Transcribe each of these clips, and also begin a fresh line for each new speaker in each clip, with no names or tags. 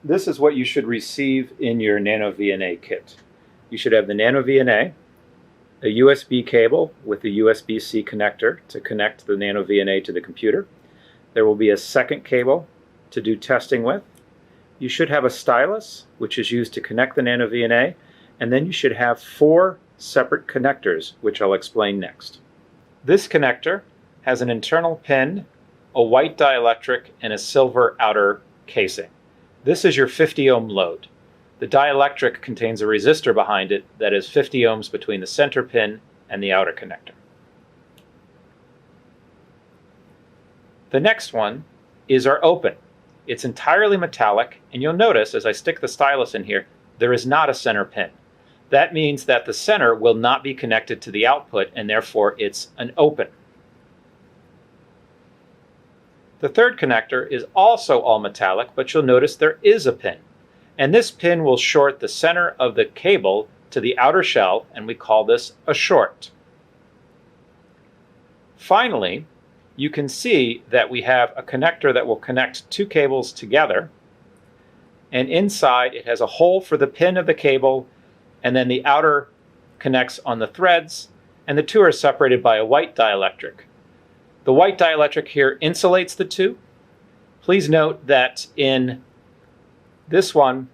This is what you should receive in your Nano VNA kit. You should have the Nano VNA, a USB cable with a USB-C connector to connect the Nano VNA to the computer. There will be a second cable to do testing with. You should have a stylus, which is used to connect the Nano VNA, and then you should have 4 separate connectors, which I'll explain next. This connector has an internal pin, a white dielectric, and a silver outer casing. This is your 50 ohm load. The dielectric contains a resistor behind it that is 50 ohms between the center pin and the outer connector. The next one is our open. It's entirely metallic, and you'll notice as I stick the stylus in here, there is not a center pin. That means that the center will not be connected to the output, and therefore it's an open. The third connector is also all metallic, but you'll notice there is a pin. And this pin will short the center of the cable to the outer shell, and we call this a short. Finally, you can see that we have a connector that will connect 2 cables together, and inside it has a hole for the pin of the cable, and then the outer connects on the threads, and the 2 are separated by a white dielectric. The white dielectric here insulates the 2. Please note that in this one,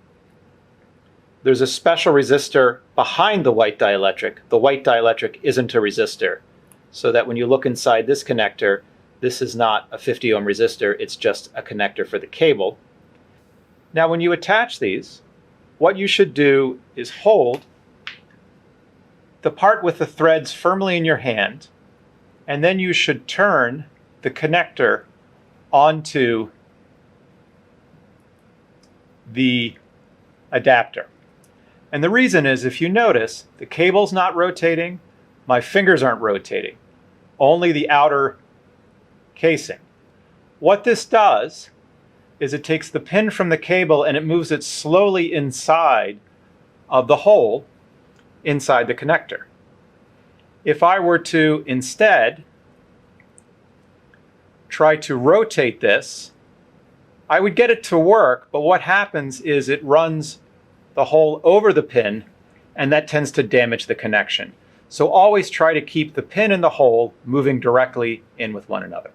there's a special resistor behind the white dielectric. The white dielectric isn't a resistor, so that when you look inside this connector, this is not a 50 ohm resistor, it's just a connector for the cable. Now when you attach these, what you should do is hold the part with the threads firmly in your hand, and then you should turn the connector onto the adapter. And the reason is, if you notice, the cable's not rotating, my fingers aren't rotating, only the outer casing. What this does is it takes the pin from the cable and it moves it slowly inside of the hole inside the connector. If I were to instead try to rotate this, I would get it to work, but what happens is it runs the hole over the pin, and that tends to damage the connection. So always try to keep the pin and the hole moving directly in with one another.